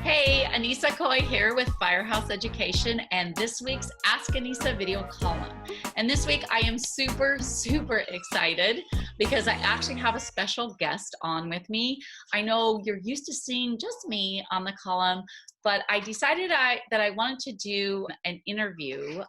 Hey, Annissa Coy here with Firehouse Education and this week's Ask Annissa video column. And this week I am super excited because I actually have a special guest on with me. I know you're used to seeing just me on the column, but I decided that I wanted to do an interview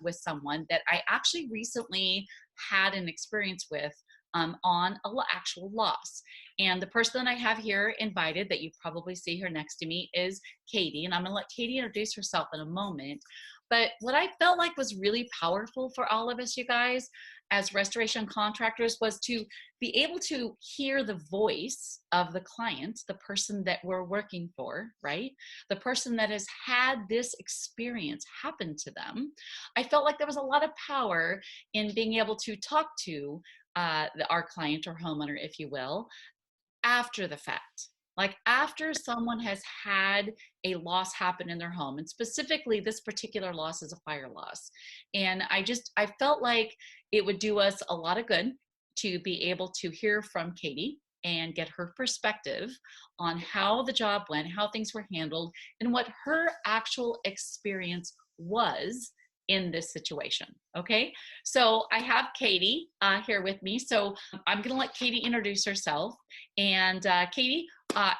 with someone that I actually recently had an experience with on an actual loss. And the person that I have here invited, that you probably see here next to me, is Katie. And I'm going to let Katie introduce herself in a moment. But what I felt like was really powerful for all of us, you guys, as restoration contractors, was to be able to hear the voice of the client, the person that we're working for, right? The person that has had this experience happen to them. I felt like there was a lot of power in being able to talk to our client or homeowner, if you will, after the fact. Like after someone has had a loss happen in their home, and specifically this particular loss is a fire loss. And I felt like it would do us a lot of good to be able to hear from Katie and get her perspective on how the job went, how things were handled, and what her actual experience was in this situation. Okay, so I have Katie here with me. So I'm going to let Katie introduce herself. And Katie,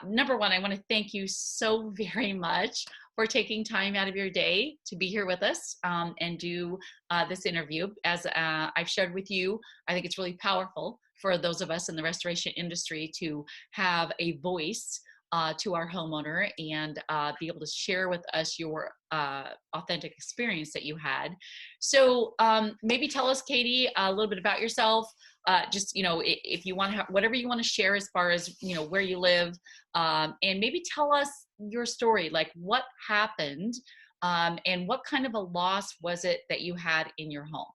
number one, I want to thank you so very much for taking time out of your day to be here with us and do this interview. As I've shared with you, I think it's really powerful for those of us in the restoration industry to have a voice to our homeowner and be able to share with us your authentic experience that you had. So maybe tell us, Katie, a little bit about yourself. Just, if you want to, whatever you want to share as far as, where you live, and maybe tell us your story, like what happened and what kind of a loss was it that you had in your home?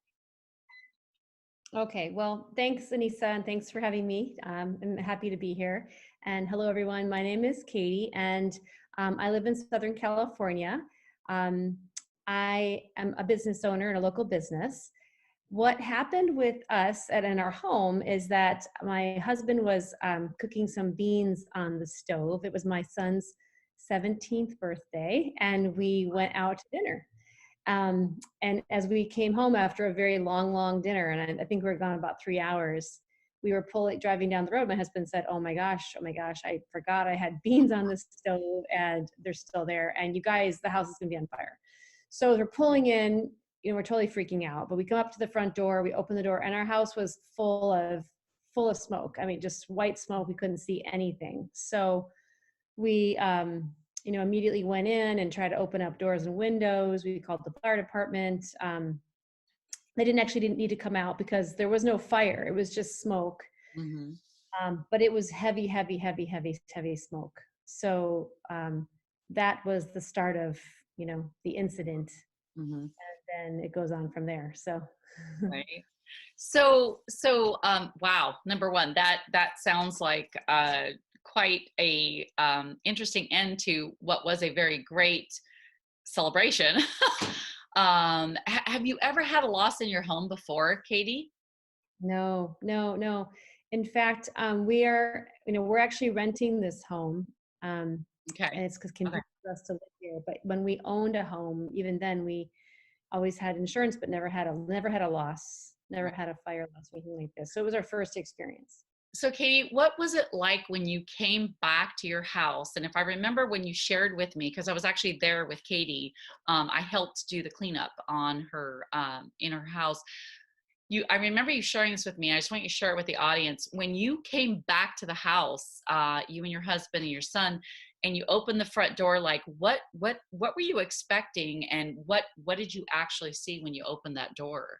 Okay, well, thanks, Annissa, and thanks for having me. I'm happy to be here. And hello, everyone. My name is Katie, and I live in Southern California. Um, I am a business owner in a local business. What happened with us in our home is that my husband was cooking some beans on the stove. It was my son's 17th birthday, and we went out to dinner. And as we came home after a very long dinner, and I think we were gone about 3 hours, we were driving down the road. My husband said, oh my gosh, I forgot I had beans on the stove and they're still there. And you guys, the house is gonna be on fire. So we're pulling in, we're totally freaking out, but we come up to the front door, we open the door, and our house was full of smoke. I mean, just white smoke. We couldn't see anything. So we, immediately went in and tried to open up doors and windows. We called the fire department. They didn't need to come out because there was no fire. It was just smoke. Mm-hmm. But it was heavy smoke. So that was the start of, the incident. Mm-hmm. And then it goes on from there. So. Right. So, wow. Number one, that sounds like quite a interesting end to what was a very great celebration. Have you ever had a loss in your home before, Katie? No. In fact, we're actually renting this home. Okay. And it's because Okay. convenient for us to live here. But when we owned a home, even then we always had insurance, but never had a loss, never Right. had a fire loss or anything like this. So it was our first experience. So, Katie, what was it like when you came back to your house? And if I remember when you shared with me, because I was actually there with Katie, I helped do the cleanup on her in her house. I remember you sharing this with me. I just want you to share it with the audience. When you came back to the house, you and your husband and your son, and you opened the front door, like what were you expecting, and what did you actually see when you opened that door?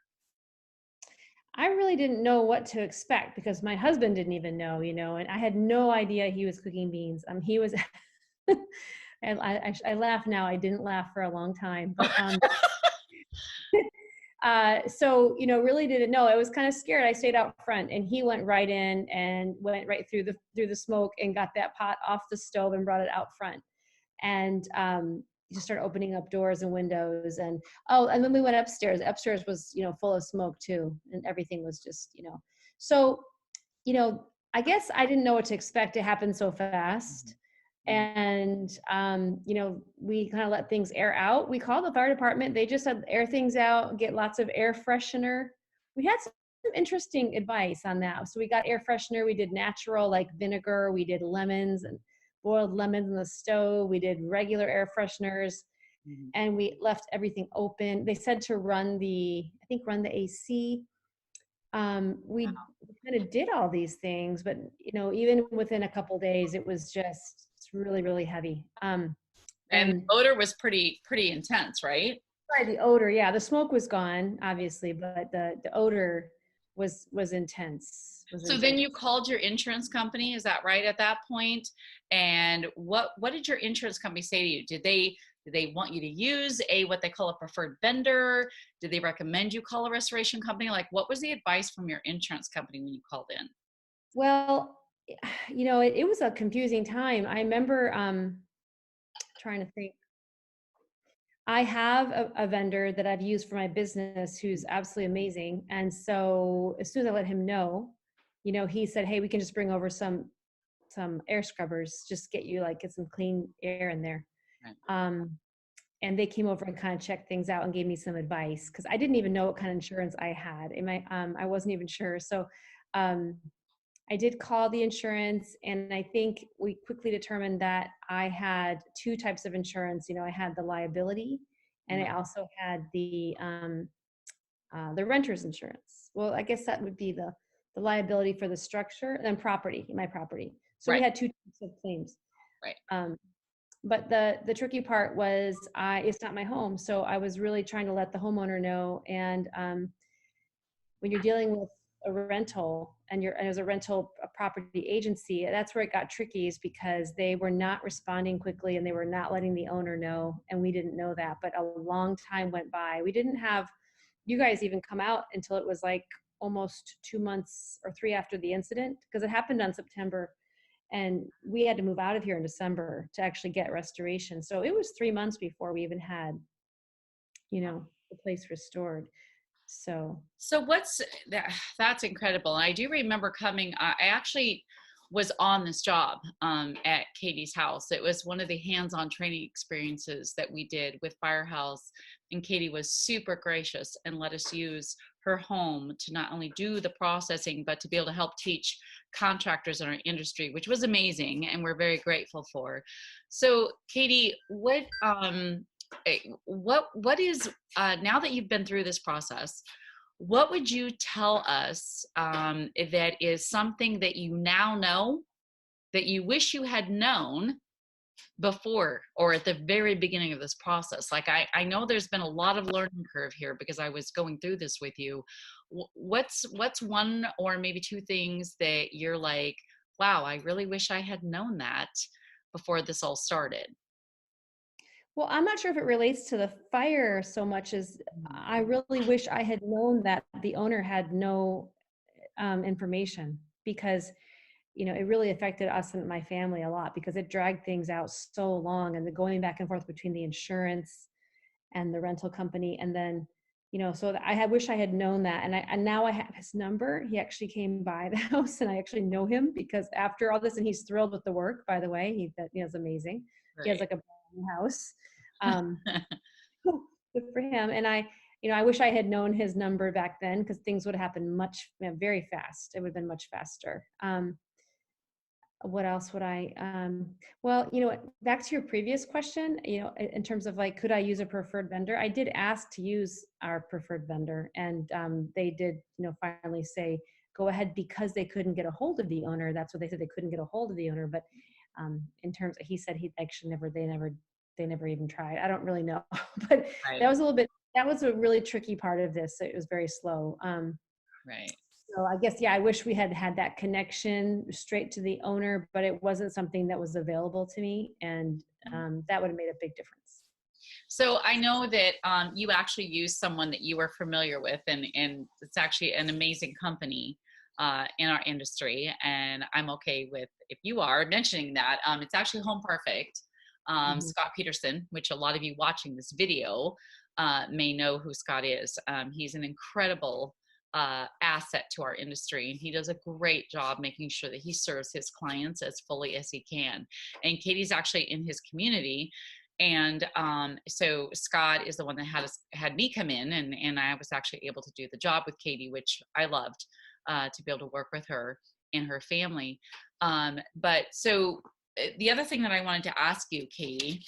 I really didn't know what to expect because my husband didn't even know, and I had no idea he was cooking beans. He was, and I laugh now. I didn't laugh for a long time, but so really didn't know. I was kind of scared. I stayed out front, and he went right in and went right through the smoke and got that pot off the stove and brought it out front. And just started opening up doors and windows. And oh, and then we went upstairs. Upstairs was, full of smoke too, and everything was just, so, I guess I didn't know what to expect. It happened so fast. And, we kind of let things air out. We called the fire department. They just said air things out, get lots of air freshener. We had some interesting advice on that. So we got air freshener. We did natural, like vinegar. We did lemons and boiled lemons in the stove. We did regular air fresheners, and we left everything open. They said to run the AC. We kind of did all these things, but even within a couple days, it was just really, really heavy. And the odor was pretty intense, right? Right, the odor, yeah, the smoke was gone, obviously, but the odor was intense. So then you called your insurance company, is that right, at that point? And what did your insurance company say to you? Did they want you to use what they call a preferred vendor? Did they recommend you call a restoration company? Like, what was the advice from your insurance company when you called in? Well, it was a confusing time. I remember trying to think. I have a vendor that I've used for my business who's absolutely amazing. And so as soon as I let him know, he said, hey, we can just bring over some air scrubbers, just get some clean air in there. Right. And they came over and kind of checked things out and gave me some advice, because I didn't even know what kind of insurance I had. I wasn't even sure. So I did call the insurance, and I think we quickly determined that I had two types of insurance. I had the liability, and I also had the renter's insurance. Well, I guess that would be the liability for the structure, and then my property. So we had two types of claims. Right. But the tricky part was it's not my home, so I was really trying to let the homeowner know. And when you're dealing with a rental and it was a property agency, that's where it got tricky, is because they were not responding quickly and they were not letting the owner know, and we didn't know that. But a long time went by. We didn't have you guys even come out until it was like almost 2 months or 3 after the incident, because it happened on September, and we had to move out of here in December to actually get restoration. So it was 3 months before we even had the place restored. So that's incredible. And I do remember I actually was on this job at Katie's house. It was one of the hands-on training experiences that we did with Firehouse, and Katie was super gracious and let us use her home to not only do the processing, but to be able to help teach contractors in our industry, which was amazing, and we're very grateful for. So Katie, what is now that you've been through this process, what would you tell us that is something that you now know that you wish you had known before or at the very beginning of this process? Like, I know there's been a lot of learning curve here because I was going through this with you. What's one or maybe two things that you're like, wow, I really wish I had known that before this all started? Well, I'm not sure if it relates to the fire so much as I really wish I had known that the owner had no information, because it really affected us and my family a lot, because it dragged things out so long, and the going back and forth between the insurance and the rental company. And then so wish I had known that. And now I have his number. He actually came by the house, and I actually know him because after all this, and he's thrilled with the work, by the way. He is amazing. Right. He has like a brand new house. Good for him. And I wish I had known his number back then, because things would have happened very fast. It would have been much faster. What else would well, back to your previous question, in terms of like, could I use a preferred vendor? I did ask to use our preferred vendor, and they did, finally say, go ahead, because they couldn't get a hold of the owner. That's what they said. They couldn't get a hold of the owner. But in terms, he said he actually they never even tried. I don't really know, but right. That was a really tricky part of this. It was very slow. Right. So I guess, I wish we had had that connection straight to the owner, but it wasn't something that was available to me. And that would have made a big difference. So I know that you actually used someone that you were familiar with, and it's actually an amazing company in our industry. And I'm okay with, if you are mentioning that, it's actually Home Perfect. Mhm. Scott Peterson, which a lot of you watching this video may know who Scott is. He's an incredible asset to our industry, and he does a great job making sure that he serves his clients as fully as he can. And Katie's actually in his community. And so Scott is the one that had me come in, and I was actually able to do the job with Katie, which I loved, to be able to work with her and her family. But so the other thing that I wanted to ask you, Katie,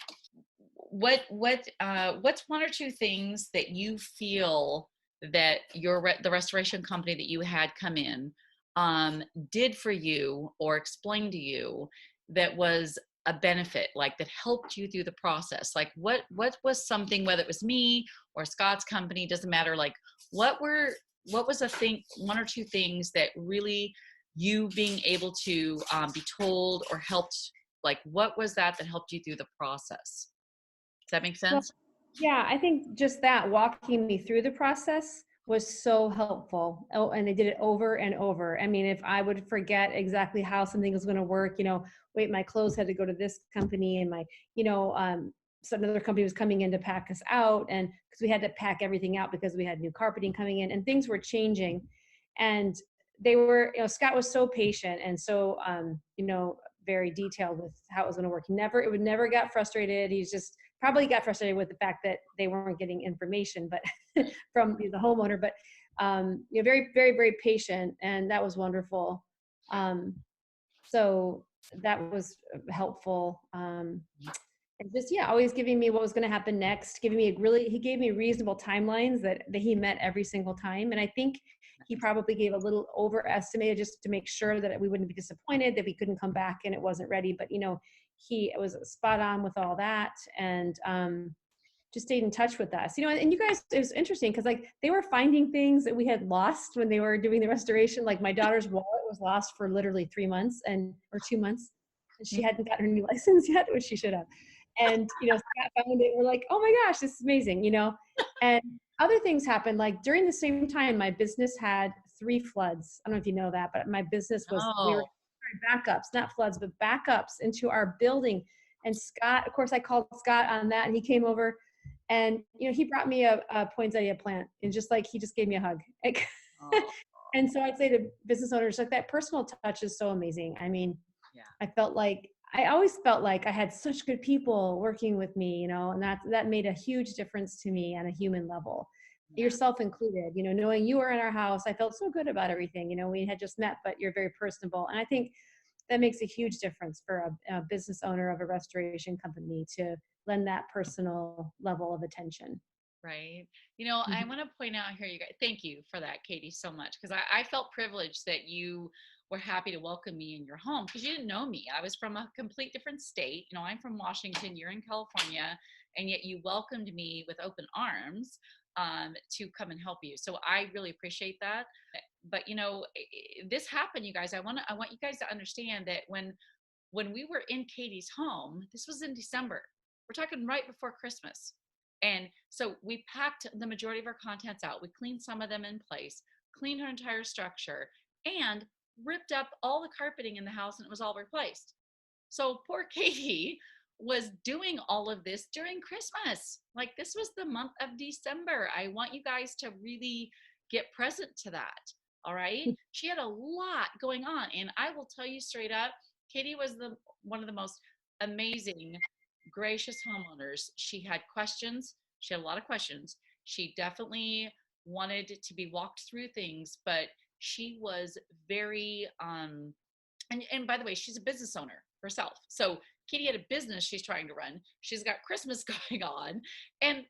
what's one or two things that you feel that the restoration company that you had come in did for you or explained to you that was a benefit, like that helped you through the process? Like what was something, whether it was me or Scott's company, doesn't matter, like what was a thing, one or two things that really you being able to be told or helped, like what was that helped you through the process? Does that make Well, sense? yeah, I think just that walking me through the process was so helpful. Oh, and they did it over and over. I mean, if I would forget exactly how something was going to work, wait, my clothes had to go to this company, and so another company was coming in to pack us out, and because we had to pack everything out because we had new carpeting coming in and things were changing. And they were, Scott was so patient and so, very detailed with how it was going to work. It would never got frustrated. He's just probably got frustrated with the fact that they weren't getting information, but from the homeowner, but very, very, very patient, and that was wonderful. So that was helpful. And just, yeah, always giving me what was going to happen next, he gave me reasonable timelines that he met every single time. And I think he probably gave a little overestimated just to make sure that we wouldn't be disappointed that we couldn't come back and it wasn't ready. But, he was spot on with all that. And, just stayed in touch with us, and you guys, it was interesting because like they were finding things that we had lost when they were doing the restoration. Like my daughter's wallet was lost for literally 3 months or 2 months, and she hadn't got her new license yet, which she should have. And Scott found it. We're like, oh my gosh, this is amazing, and other things happened. Like during the same time, my business had 3 floods. I don't know if you know that, but my business we were Oh, backups, not floods, but backups into our building. And Scott, of course, I called Scott on that, and he came over. And he brought me a poinsettia plant, and he just gave me a hug. oh, And so I'd say to business owners, like that personal touch is so amazing. I mean, yeah, I always felt like I had such good people working with me, and that made a huge difference to me on a human level, yeah. yourself included. Knowing you were in our house, I felt so good about everything. We had just met, but you're very personable, and I think that makes a huge difference for a business owner of a restoration company to lend that personal level of attention. Right. I Mhm. want to point out here, you guys, thank you for that, Katie, so much. Because I felt privileged that you were happy to welcome me in your home because you didn't know me. I was from a complete different state. I'm from Washington, you're in California, and yet you welcomed me with open arms to come and help you. So I really appreciate that. But this happened, you guys. I want you guys to understand that when we were in Katie's home, this was in December. We're talking right before Christmas. And so we packed the majority of our contents out. We cleaned some of them in place, cleaned her entire structure, and ripped up all the carpeting in the house, and it was all replaced. So poor Katie was doing all of this during Christmas. Like this was the month of December. I want you guys to really get present to that. All right. She had a lot going on. And I will tell you straight up, Katie was one of the most amazing, gracious homeowners. She had questions. She had a lot of questions. She definitely wanted to be walked through things, but she was very and by the way, she's a business owner herself. So Katie had a business she's trying to run. She's got Christmas going on, and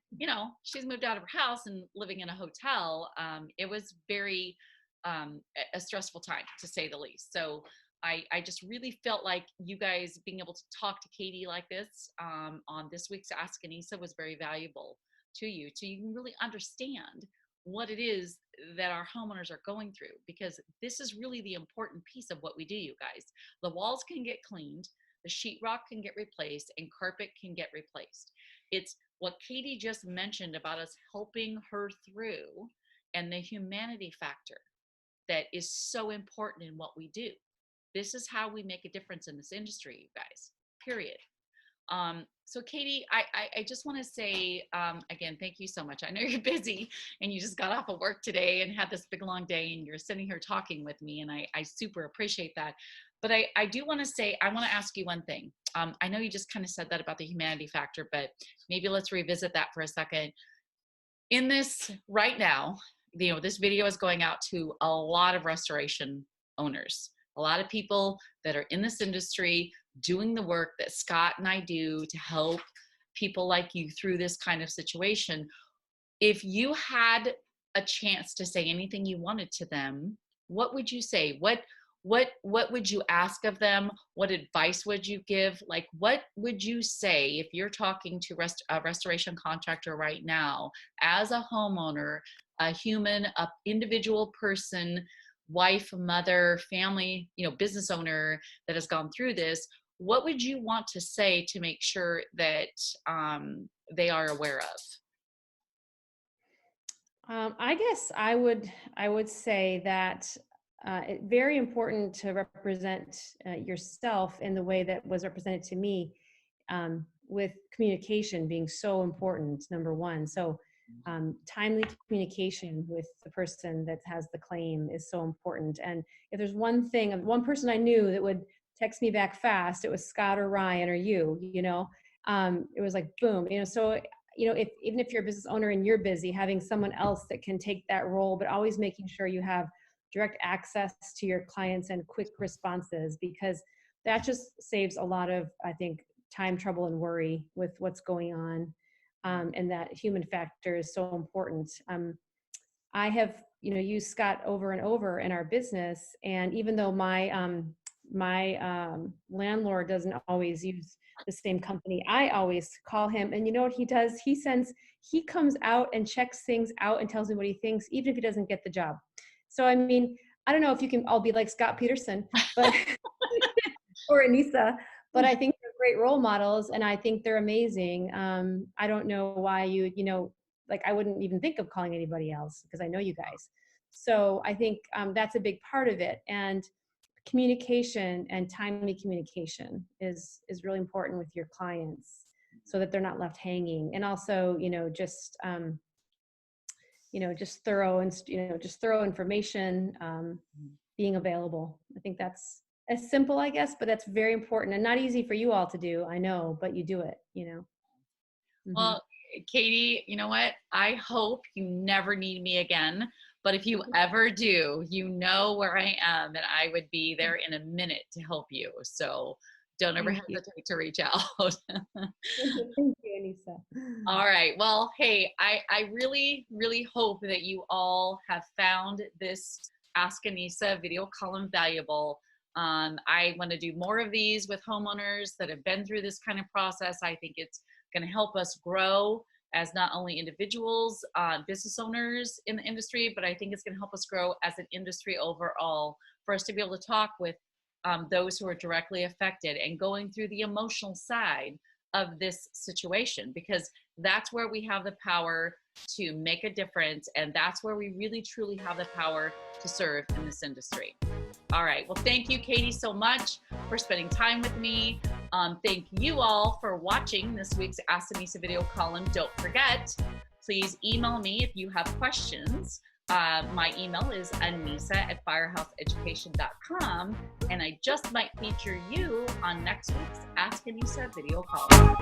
she's moved out of her house and living in a hotel. It was very a stressful time to say the least. So I just really felt like you guys being able to talk to Katie like this on this week's Ask Annissa was very valuable to you, so you can really understand what it is that our homeowners are going through, because this is really the important piece of what we do, you guys. The walls can get cleaned, the sheetrock can get replaced, and carpet can get replaced. It's what Katie just mentioned about us helping her through and the humanity factor that is so important in what we do. This is how we make a difference in this industry, you guys, period. So Katie, I just want to say, again, thank you so much. I know you're busy and you just got off of work today and had this big long day and you're sitting here talking with me, and I super appreciate that. But I do want to say, I want to ask you one thing. I know you just kind of said that about the humanity factor, but maybe let's revisit that for a second. In this right now, this video is going out to a lot of restoration owners, a lot of people that are in this industry doing the work that Scott and I do to help people like you through this kind of situation. If you had a chance to say anything you wanted to them, what would you say? What would you ask of them? What advice would you give? Like, what would you say if you're talking to a restoration contractor right now, as a homeowner, a human, a individual person, wife, mother, family, business owner that has gone through this? What would you want to say to make sure that they are aware of? I guess I would say that it's very important to represent yourself in the way that was represented to me, with communication being so important, number one. So timely communication with the person that has the claim is so important. And if there's one person I knew that would text me back fast, it was Scott or Ryan or you. It was like, boom, so even if you're a business owner and you're busy, having someone else that can take that role, but always making sure you have direct access to your clients and quick responses, because that just saves a lot of, I think, time, trouble, and worry with what's going on. And that human factor is so important. I have, used Scott over and over in our business. And even though my landlord doesn't always use the same company, I always call him. And you know what he does? He comes out and checks things out and tells me what he thinks, even if he doesn't get the job. So, I mean, I don't know if you can all be like Scott Peterson, but or Annissa, but I think they're great role models and I think they're amazing. I don't know why I wouldn't even think of calling anybody else because I know you guys. So I think that's a big part of it. And communication and timely communication is really important with your clients so that they're not left hanging. And also, just thorough information, being available. I think that's as simple, I guess, but that's very important and not easy for you all to do. I know, but you do it, Mm-hmm. Well, Katie, you know what? I hope you never need me again. But if you ever do, you know where I am, and I would be there in a minute to help you. So don't ever hesitate to reach out. Thank you, Annissa. All right. Well, hey, I really, really hope that you all have found this Ask Annissa video column valuable. I want to do more of these with homeowners that have been through this kind of process. I think it's going to help us grow as not only individuals, business owners in the industry, but I think it's going to help us grow as an industry overall, for us to be able to talk with those who are directly affected and going through the emotional side of this situation, because that's where we have the power to make a difference, and that's where we really truly have the power to serve in this industry. All right. Well, thank you, Katie, so much for spending time with me. Thank you all for watching this week's Ask Annissa video column. Don't forget, please email me if you have questions. My email is annissa@firehouseeducation.com, and I just might feature you on next week's Ask Annissa video column.